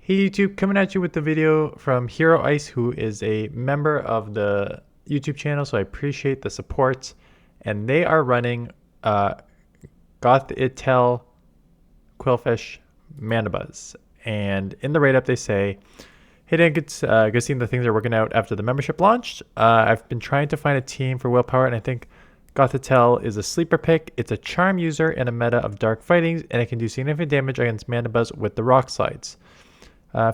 Hey YouTube, coming at you with the video from Hero Ice, who is a member of the YouTube channel, so I appreciate the support. And they are running Goth-Itel Quillfish Mandibuzz. And in the write-up they say, hey Dan, good seeing the things are working out after the membership launched. I've been trying to find a team for Willpower, and I think Goth-Itel is a sleeper pick. It's a charm user in a meta of dark fightings, and it can do significant damage against Mandibuzz with the rock slides.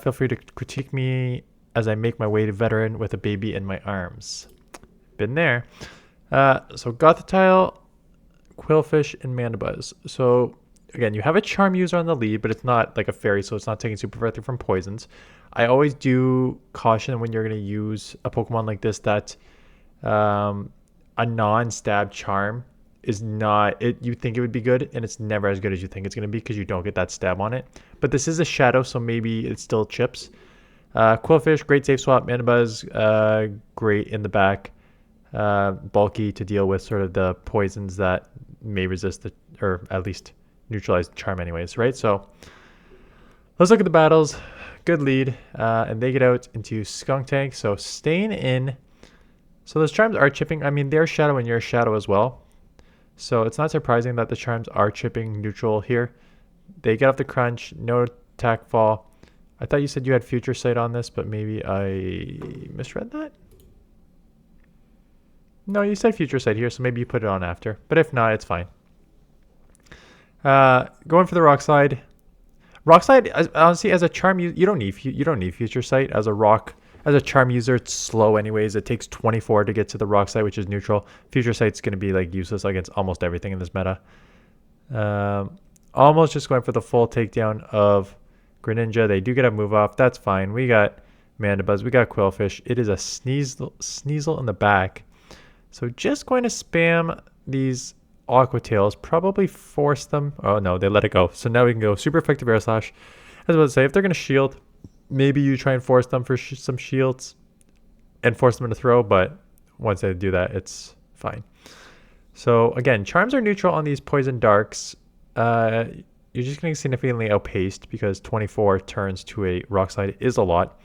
Feel free to critique me as I make my way to veteran with a baby in my arms. Been there. So Goth-Itel, Quillfish, and Mandibuzz. So again, you have a charm user on the lead, but it's not like a fairy, so it's not taking super effective from poisons. I always do caution when you're going to use a Pokemon like this that a non-stab charm is not it. You think it would be good, and it's never as good as you think it's going to be because you don't get that stab on it. But this is a shadow, so maybe it still chips. Quillfish, great safe swap. Mandibuzz, great in the back, bulky to deal with sort of the poisons that may resist the, or at least neutralize the charm anyways, right? So let's look at the battles. Good lead, and they get out into Skunk Tank, so staying in. So those charms are chipping. I mean, they're shadow and you're shadow as well. So it's not surprising that the charms are chipping neutral here. They get off the crunch, no attack fall. I thought you said you had future sight on this, but maybe I misread that? No, you said future sight here, so maybe you put it on after. But if not, it's fine. Going for the rock slide. Rock slide, honestly, as a charm, you don't need future sight as a rock. As a charm user, it's slow anyways. It takes 24 to get to the rock side, which is neutral. Future sight's going to be like useless against almost everything in this meta. Almost just going for the full takedown of Greninja. They do get a move off. That's fine. We got Mandibuzz. We got Quillfish. It is a Sneasel in the back. So just going to spam these Aqua Tails. Probably force them. Oh no, they let it go. So now we can go super effective air slash. I was about to say, if they're going to shield, maybe you try and force them for some shields and force them to throw, but once they do that, it's fine. So again, charms are neutral on these poison darks. You're just getting significantly outpaced because 24 turns to a rock slide is a lot.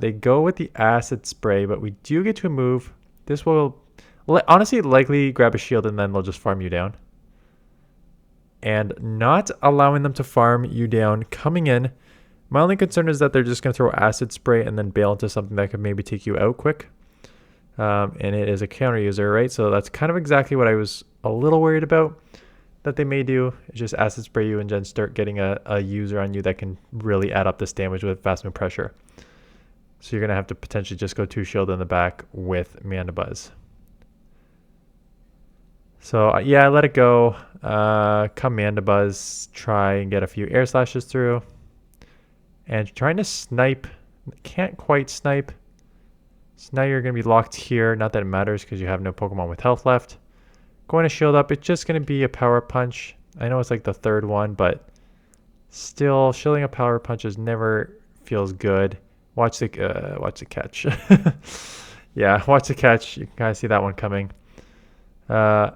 They go with the acid spray, but we do get to a move. This will honestly likely grab a shield and then they'll just farm you down. And not allowing them to farm you down coming in. My only concern is that they're just going to throw acid spray and then bail into something that could maybe take you out quick. And it is a counter user, right? So that's kind of exactly what I was a little worried about that they may do. Is just acid spray you and then start getting a user on you that can really add up this damage with fast move pressure. So you're going to have to potentially just go 2 shield in the back with Mandibuzz. So yeah, let it go. Come Mandibuzz, try and get a few air slashes through. And trying to snipe, can't quite snipe. So now you're going to be locked here. Not that it matters because you have no Pokemon with health left. Going to shield up, it's just going to be a power punch. I know it's like the third one, but still, shielding a power punch is never feels good. Watch the catch. Yeah, watch the catch. You can kind of see that one coming. And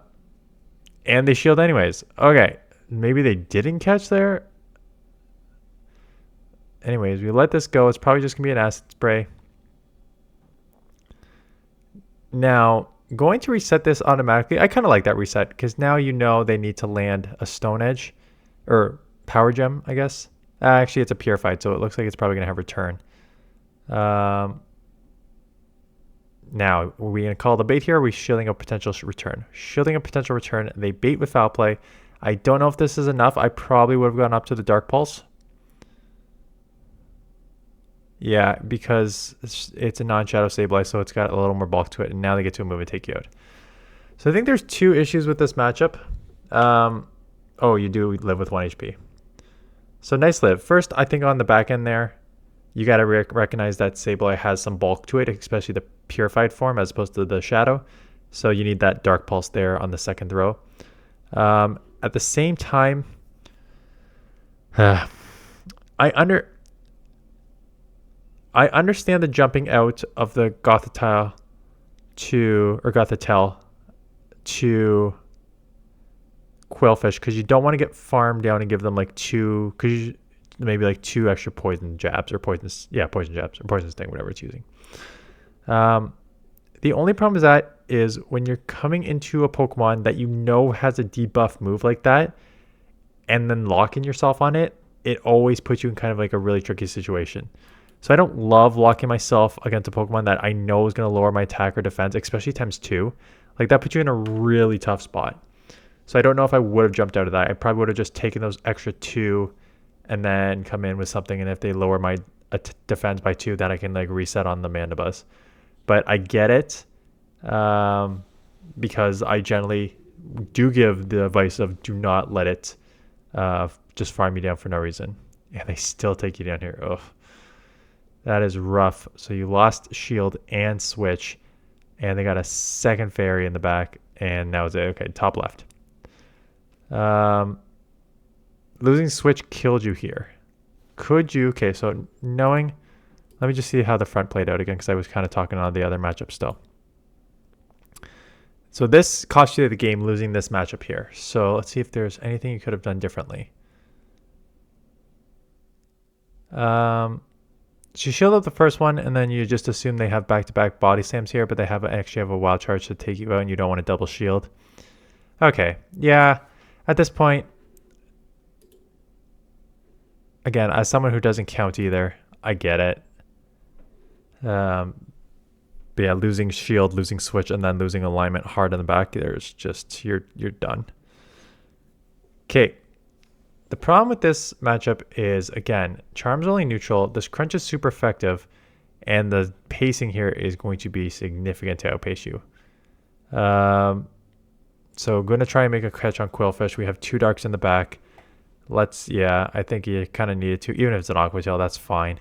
they shield anyways. Okay, maybe they didn't catch there. Anyways, we let this go. It's probably just going to be an acid spray. Now, going to reset this automatically. I kind of like that reset because now you know they need to land a Stone Edge or Power Gem, I guess. Actually, it's a Purified, so it looks like it's probably going to have return. Now, are we going to call the bait here? Or are we shielding a potential return? Shielding a potential return. They bait with Foul Play. I don't know if this is enough. I probably would have gone up to the Dark Pulse. Yeah, because it's a non-shadow Sableye, so it's got a little more bulk to it, and now they get to move and take you out. So I think there's 2 issues with this matchup. Oh, you do live with 1 HP. So nice live. First, I think on the back end there, you got to recognize that Sableye has some bulk to it, especially the purified form as opposed to the shadow. So you need that Dark Pulse there on the second throw. At the same time, I understand the jumping out of the Goth-Itel to Quillfish because you don't want to get farmed down and give them like 2, because maybe like 2 extra poison jabs or poison jabs or poison sting, whatever it's using. The only problem is that is when you're coming into a Pokemon that you know has a debuff move like that, and then locking yourself on it, it always puts you in kind of like a really tricky situation. So I don't love locking myself against a Pokemon that I know is going to lower my attack or defense, especially times 2. Like that puts you in a really tough spot. So I don't know if I would have jumped out of that. I probably would have just taken those extra 2 and then come in with something. And if they lower my defense by 2, then I can like reset on the mandibuzz. But I get it because I generally do give the advice of do not let it just farm you down for no reason. And they still take you down here. Ugh. That is rough. So you lost shield and switch, and they got a second fairy in the back, and now it's okay, top left. Losing switch killed you here. Could you, okay, so knowing, let me just see how the front played out again, because I was kind of talking on the other matchup still. So this cost you the game losing this matchup here. So let's see if there's anything you could have done differently. So you shield up the first one, and then you just assume they have back-to-back body slams here, but they actually have a wild charge to take you out, and you don't want to double shield. Okay, yeah. At this point, again, as someone who doesn't count either, I get it. But yeah, losing shield, losing switch, and then losing alignment hard in the back, there's just you're done. Okay. The problem with this matchup is, again, Charm's only neutral. This Crunch is super effective, and the pacing here is going to be significant to outpace you. So I'm going to try and make a catch on Quillfish. We have 2 darks in the back. I think you kind of needed to. Even if it's an Aqua Tail, that's fine.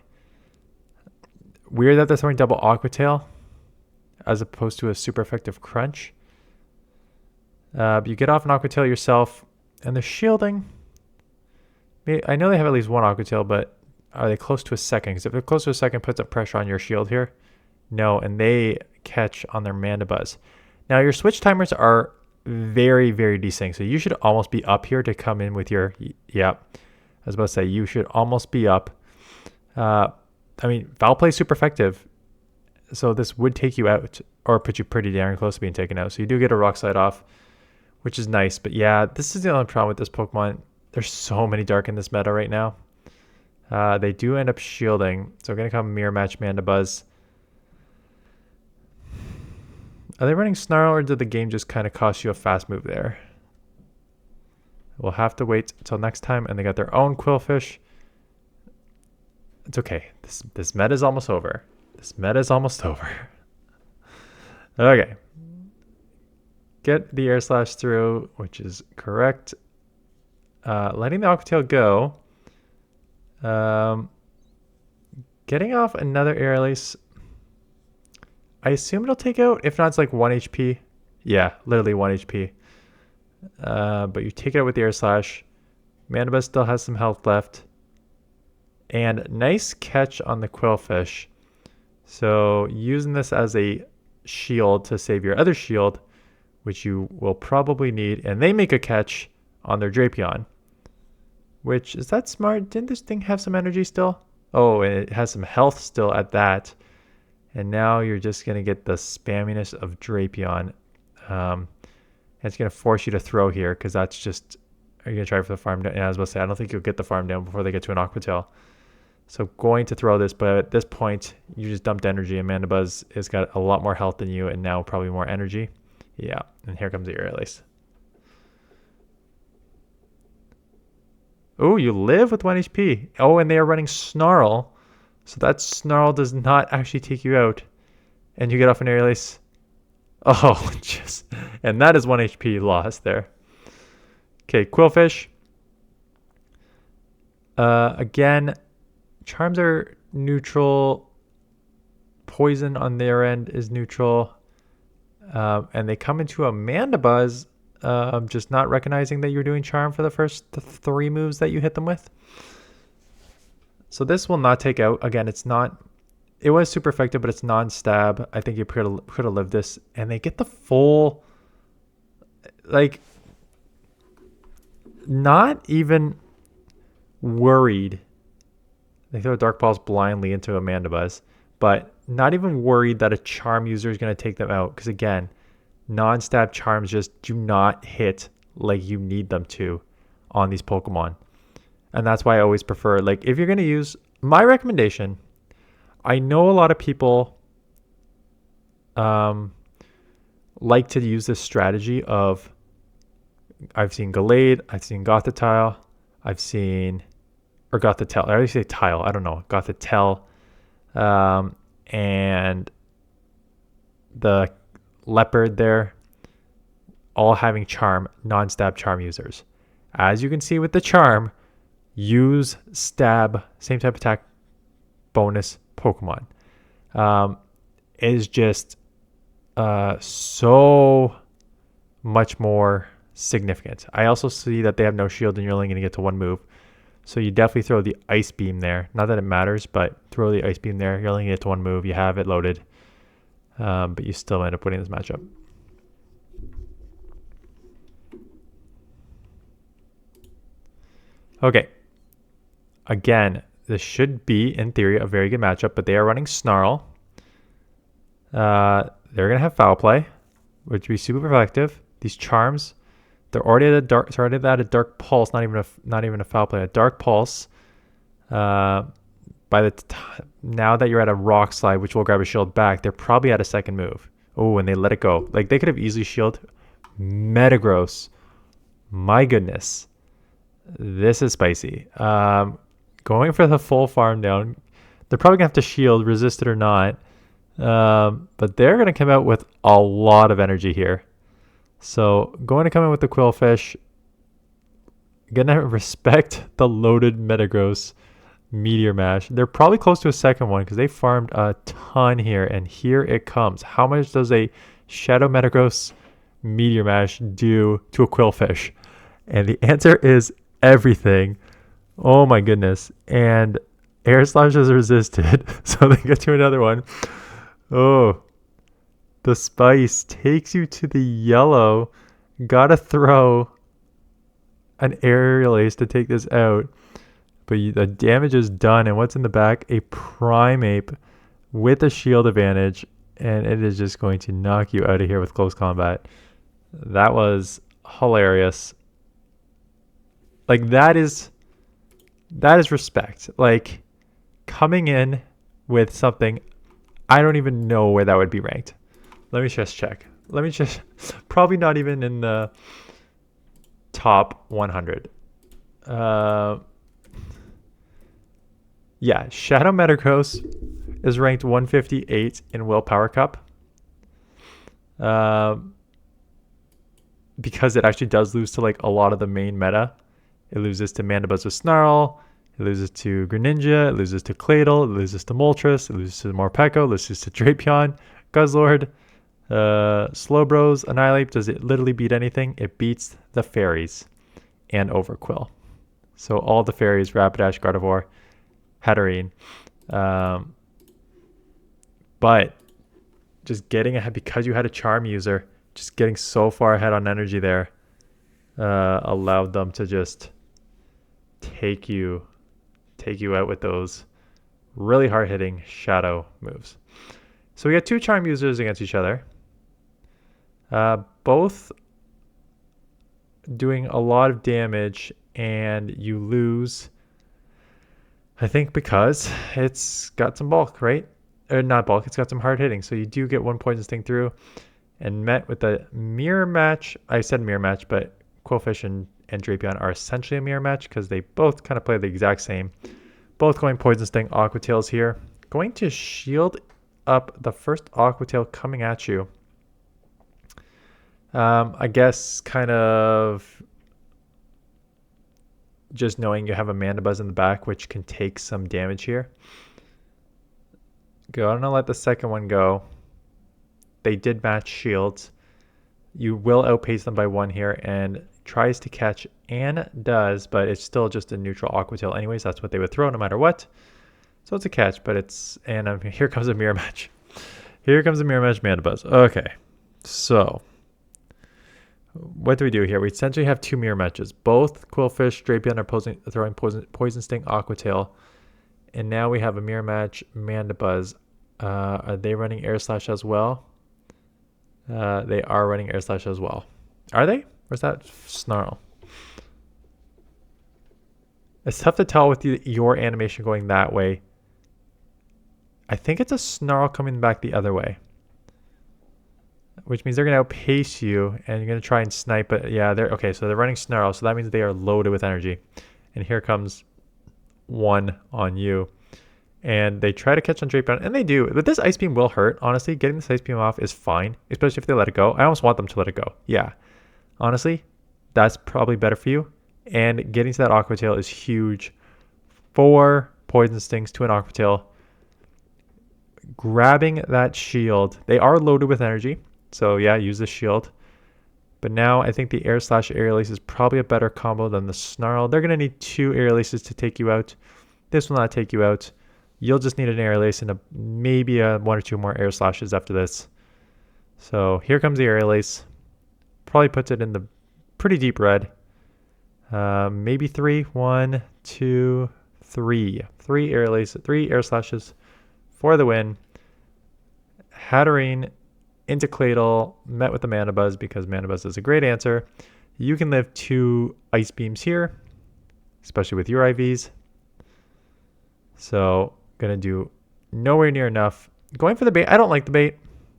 Weird that they're throwing double Aqua Tail as opposed to a super effective Crunch. You get off an Aqua Tail yourself, and the shielding... I know they have at least 1 Aqua Tail, but are they close to a second? Because if they're close to a second, puts up pressure on your shield here. No, and they catch on their mandibuzz. Now, your switch timers are very, very desync, so you should almost be up here to come in with your... Yeah, I was about to say, you should almost be up. I mean, Foul Play is super effective, so this would take you out or put you pretty darn close to being taken out. So you do get a Rock Slide off, which is nice. But yeah, this is the only problem with this Pokemon. There's so many dark in this meta right now. They do end up shielding. So we're going to come Mirror Match Mandibuzz. Are they running Snarl, or did the game just kind of cost you a fast move there? We'll have to wait until next time. And they got their own Quillfish. It's okay. This meta is almost over. This meta is almost over. Okay. Get the Air Slash through, which is correct. Letting the Aqua Tail go. Getting off another Air Release. I assume it'll take out. If not, it's like 1 HP. Yeah, literally 1 HP. But you take it out with the Air Slash. Mandibuzz still has some health left. And nice catch on the Quillfish. So using this as a shield to save your other shield, which you will probably need. And they make a catch on their Drapion. Which, is that smart? Didn't this thing have some energy still? Oh, and it has some health still at that. And now you're just going to get the spamminess of Drapion. And it's going to force you to throw here, because that's just... Are you going to try for the farm down? Yeah, I was about to say, I don't think you'll get the farm down before they get to an Aqua Tail. So going to throw this, but at this point, you just dumped energy, and Mandibuzz has got a lot more health than you, and now probably more energy. Yeah, and here comes the Air Release. Oh, you live with 1 HP. Oh, and they are running Snarl. So that Snarl does not actually take you out. And you get off an Air Release. Oh, just... And that is 1 HP lost there. Okay, Quillfish. Again, Charms are neutral. Poison on their end is neutral. And they come into a Mandibuzz. Just not recognizing that you're doing Charm for the first 3 moves that you hit them with. So this will not take out. Again, it's not... It was super effective, but it's non-stab. I think you could have lived this. And they get the full... Like... Not even worried They throw Dark Pulse blindly into a mandibuzz, but not even worried that a charm user is going to take them out. Because again, non-stab charms just do not hit like you need them to on these Pokemon. And that's why I always prefer, like, if you're going to use, my recommendation, I know a lot of people like to use this strategy of, I've seen Gallade, I've seen Gothitile, I've seen, or Gothitelle, I always say Tile, I don't know, Gothitelle, and the Leopard there, all having charm, non-stab charm users. As you can see with the charm, use stab, same type of attack bonus Pokemon. Is just so much more significant. I also see that they have no shield and you're only going to get to one move. So you definitely throw the Ice Beam there. Not that it matters, but throw the Ice Beam there. You're only going to get to one move. You have it loaded. But you still end up winning this matchup. Okay. Again, this should be, in theory, a very good matchup, but they are running Snarl. They're going to have Foul Play, which would be super effective. These charms, they're already at a Dark Pulse, not even a Foul Play, a Dark Pulse. By the now that you're at a Rock Slide, which will grab a shield back, they're probably at a second move. Oh, and they let it go. Like, they could have easily shielded Metagross. My goodness. This is spicy. Going for the full farm down. They're probably going to have to shield, resist it or not. But they're going to come out with a lot of energy here. So going to come in with the Quillfish. Going to respect the loaded Metagross Meteor Mash. They're probably close to a second one because they farmed a ton here. And here it comes. How much does a Shadow Metagross Meteor Mash do to a Quillfish? And the answer is everything. Oh my goodness. And Air Slash is resisted. So they get to another one. Oh, the spice takes you to the yellow. Gotta throw an Aerial Ace to take this out. But the damage is done. And what's in the back? A Primeape with a shield advantage. And it is just going to knock you out of here with close combat. That was hilarious. Like, that is respect. Like, coming in with something, I don't even know where that would be ranked. Let me just check. Probably not even in the top 100. Yeah, Shadow Metagross is ranked 158 in Willpower Cup. Because it actually does lose to, like, a lot of the main meta. It loses to Mandibuzz with Snarl. It loses to Greninja. It loses to Claydol. It loses to Moltres. It loses to Morpeko. It loses to Drapion. Guzzlord. Slowbros. Annihilape. Does it literally beat anything? It beats the fairies and Overquill. So all the fairies, Rapidash, Gardevoir, Hatterene. But just getting ahead because you had a charm user, just getting so far ahead on energy there allowed them to just take you out with those really hard-hitting shadow moves. So we got two charm users against each other, both doing a lot of damage, and you lose, I think, because it's got some bulk, right? Or not bulk, it's got some hard hitting. So you do get one Poison Sting through, and met with a mirror match. I said mirror match, but Quillfish and Drapion are essentially a mirror match because they both kind of play the exact same. Both going Poison Sting, Aqua Tails here. Going to shield up the first Aqua Tail coming at you. I guess kind of just knowing you have a Mandibuzz in the back, which can take some damage here. Gonna let the second one go. They did match shields. You will outpace them by one here, and tries to catch and does, but it's still just a neutral Aqua Tail anyways. That's what they would throw no matter what. So it's a catch, but it's, and here comes a mirror match. Here comes a mirror match Mandibuzz. Okay, so what do we do here? We essentially have two mirror matches. Both Quillfish, Drapion are throwing Poison Sting, Aqua Tail, And now we have a mirror match mandibuzz. Are they running air slash as well? They are running air slash as well. Are they? Or is that snarl? It's tough to tell with your animation going that way. I think it's a snarl coming back the other way, which means they're going to outpace you and you're going to try and snipe. But yeah, they're okay. So they're running snarl. So that means they are loaded with energy. And here comes one on you. And they try to catch on drapion, and they do. But this ice beam will hurt. Honestly, getting this ice beam off is fine, especially if they let it go. I almost want them to let it go. Yeah. Honestly, that's probably better for you. And getting to that Aqua Tail is huge. 4 poison stings to an Aqua Tail. Grabbing that shield. They are loaded with energy. So yeah, use the shield. But now I think the air slash aerial ace is probably a better combo than the snarl. They're going to need 2 aerial aces to take you out. This will not take you out. You'll just need an aerial ace and maybe 1 or 2 more air slashes after this. So here comes the aerial ace. Probably puts it in the pretty deep red. Maybe 3. 1, 2, 3. 3 aerial aces, 3 air slashes for the win. Hatterene into Cladle, met with the Mandibuzz because Mandibuzz is a great answer. You can live 2 ice beams here, especially with your IVs. So gonna do nowhere near enough. Going for the bait. I don't like the bait.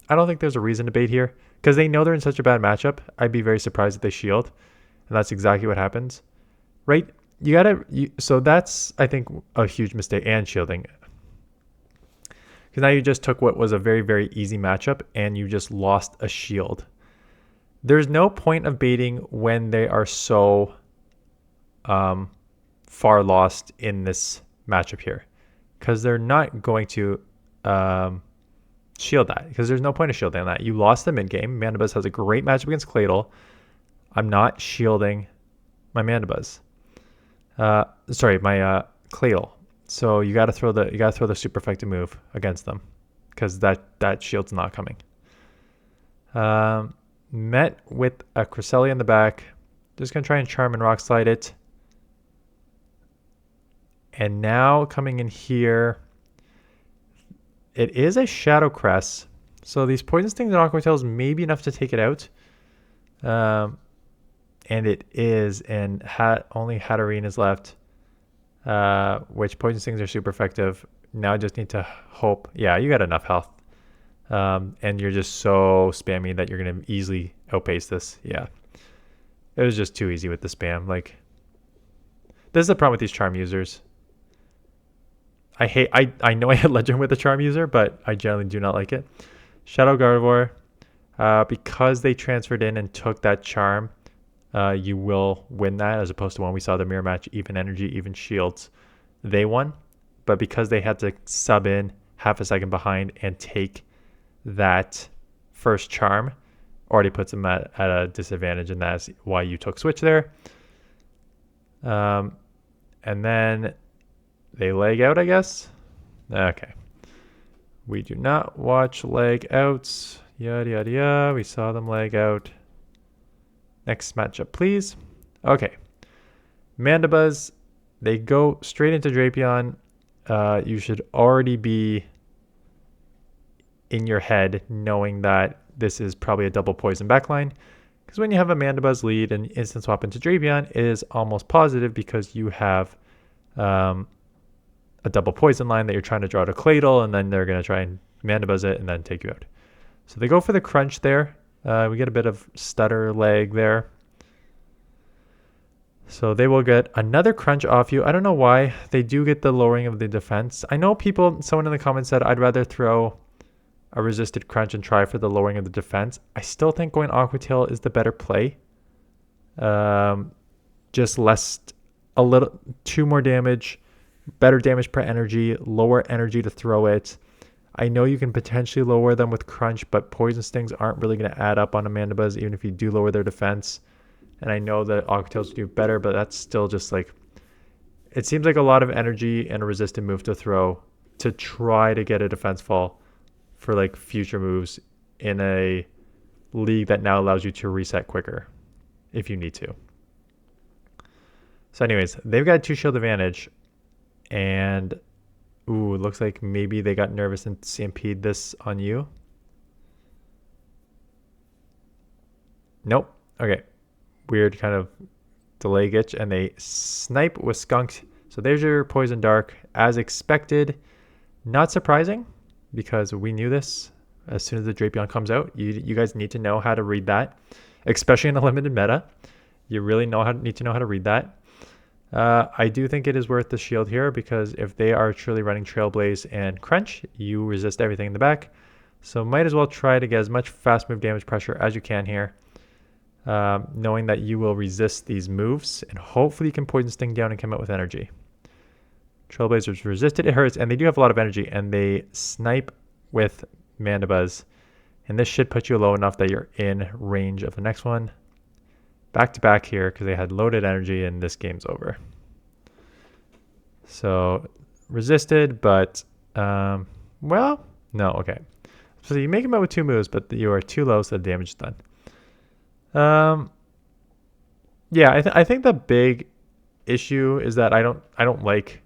I don't think there's a reason to bait here because they know they're in such a bad matchup. I'd be very surprised if they shield, and that's exactly what happens, right? So that's, I think, a huge mistake. And shielding, because now you just took what was a very, very easy matchup and you just lost a shield. There's no point of baiting when they are so far lost in this matchup here, because they're not going to shield that, because there's no point of shielding that. You lost the mid game. Mandibuzz has a great matchup against Cladle. I'm not shielding my Mandibuzz. Sorry, my Cladle. So you got to throw the super effective move against them, because that shield's not coming. Met with a Cresselia in the back. Just gonna try and charm and rock slide it. And now coming in here, it is a Shadow Crest. So these Poison Stings and Aqua Tails may be enough to take it out. And it is, and only Hatterene is left, which Poison Stings are super effective. Now I just need to hope. Yeah, you got enough health. And you're just so spammy that you're going to easily outpace this. Yeah. It was just too easy with the spam. Like, this is the problem with these charm users. I know I had Legend with the charm user, but I generally do not like it. Shadow Gardevoir, because they transferred in and took that charm, you will win that, as opposed to when we saw the mirror match, even energy, even shields, they won. But because they had to sub in half a second behind and take that first charm, already puts them at a disadvantage, and that's why you took switch there. And then they leg out, I guess. Okay. We do not watch leg outs. Yada, yada, yada. We saw them leg out. Next matchup, please. Okay. Mandibuzz, they go straight into Drapion. You should already be in your head knowing that this is probably a double poison backline. Because when you have a Mandibuzz lead and instant swap into Drapion, it is almost positive because you have a double poison line that you're trying to draw to Cladle, and then they're going to try and Mandibuzz it and then take you out. So they go for the crunch there. We get a bit of stutter lag there. So they will get another crunch off you. I don't know why. They do get the lowering of the defense. I know someone in the comments said I'd rather throw a resisted crunch and try for the lowering of the defense. I still think going Aqua Tail is the better play. Just a little, 2 more damage, better damage per energy, lower energy to throw it. I know you can potentially lower them with crunch, but poison stings aren't really going to add up on a Mandibuzz, even if you do lower their defense. And I know that Aqua Tails do better, but that's still just like, it seems like a lot of energy and a resistant move to throw to try to get a defense fall for like future moves in a league that now allows you to reset quicker if you need to. So anyways, they've got 2 shield advantage, and Ooh, it looks like maybe they got nervous and CMP'd this on you. Nope. Okay. Weird kind of delay glitch, and they snipe with skunked. So there's your poison dark as expected. Not surprising because we knew this as soon as the Drapion comes out. You guys need to know how to read that, especially in a limited meta. You really need to know how to read that. I do think it is worth the shield here because if they are truly running Trailblaze and Crunch, you resist everything in the back. So might as well try to get as much fast move damage pressure as you can here. Knowing that you will resist these moves and hopefully you can poison sting down and come out with energy. Trailblazers resisted, it hurts, and they do have a lot of energy, and they snipe with mandibuzz, and this should put you low enough that you're in range of the next one. Back to back here because they had loaded energy, and this game's over. So resisted, but well, no, okay. So you make him out with 2 moves, but you are too low, so the damage is done. Yeah, I think the big issue is that I don't like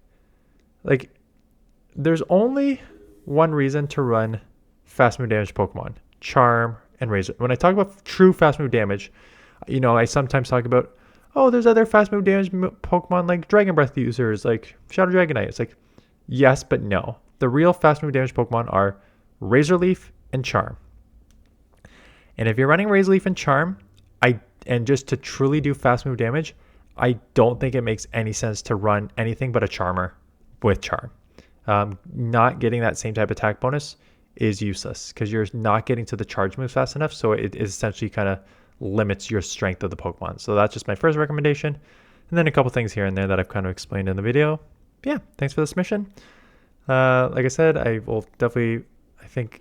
there's only one reason to run fast move damage Pokemon: Charm and Razor. When I talk about true fast move damage, you know, I sometimes talk about, oh, there's other fast move damage Pokemon like Dragon Breath users, like Shadow Dragonite. It's like, yes, but no. The real fast move damage Pokemon are Razor Leaf and Charm. And if you're running Razor Leaf and Charm, and just to truly do fast move damage, I don't think it makes any sense to run anything but a Charmer with Charm. Not getting that same type of attack bonus is useless because you're not getting to the charge moves fast enough. So it essentially kind of limits your strength of the Pokemon. So that's just my first recommendation. And then a couple things here and there that I've kind of explained in the video. Yeah, thanks for the submission. Like I said, I will definitely, I think,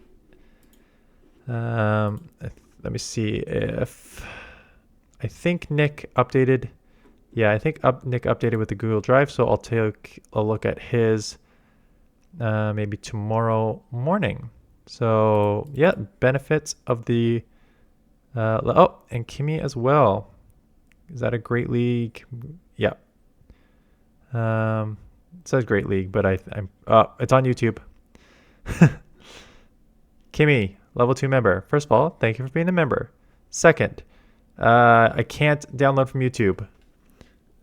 let me see if, I think Nick updated. Yeah, I think Nick updated with the Google Drive. So I'll take a look at his maybe tomorrow morning. So yeah, benefits of the, oh, and Kimmy as well. Is that a great league? Yeah. It says great league, but it's on YouTube. Kimmy, level 2 member. First of all, thank you for being a member. Second, I can't download from YouTube.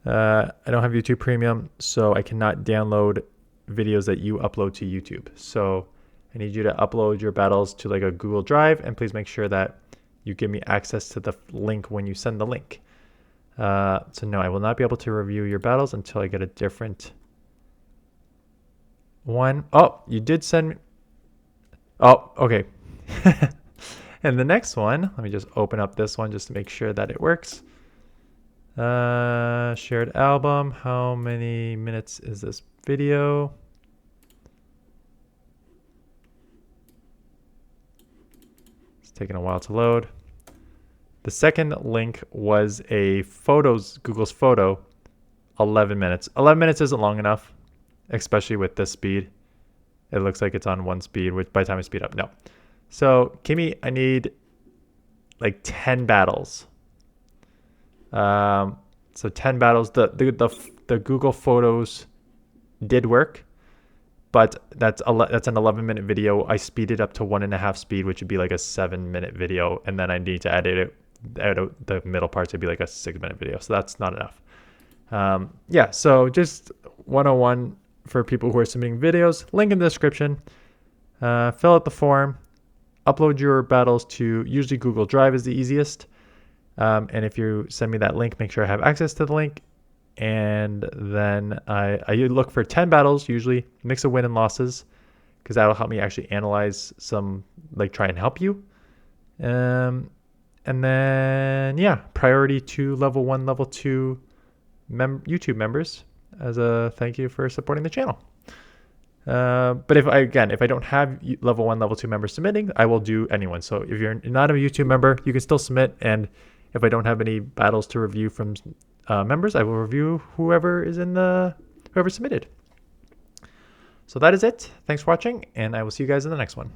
I don't have YouTube Premium, so I cannot download videos that you upload to YouTube. So I need you to upload your battles to like a Google Drive, and please make sure that you give me access to the link when you send the link. So no, I will not be able to review your battles until I get a different one. Oh, you did send me. Oh, okay. And the next one, let me just open up this one just to make sure that it works. Shared album. How many minutes is this video? It's taking a while to load. The second link was a Google's photo, 11 minutes. 11 minutes isn't long enough, especially with this speed. It looks like it's on 1 speed, which by the time I speed up, no. So Kimmy, I need like 10 battles. So 10 battles. The Google Photos did work, but that's an 11-minute video. I speeded up to 1.5 speed, which would be like a 7-minute video, and then I need to edit the middle parts to be like a 6-minute video. So that's not enough. Yeah. So just 101 for people who are submitting videos. Link in the description. Fill out the form. Upload your battles to usually Google Drive is the easiest. And if you send me that link, make sure I have access to the link. And then I look for 10 battles, usually mix of win and losses, because that'll help me actually analyze some, like try and help you. And then, yeah, priority to level 1, level 2 YouTube members as a thank you for supporting the channel. But if I don't have level 1, level 2 members submitting, I will do anyone. So if you're not a YouTube member, you can still submit. And if I don't have any battles to review from members, I will review whoever submitted. So that is it. Thanks for watching, and I will see you guys in the next one.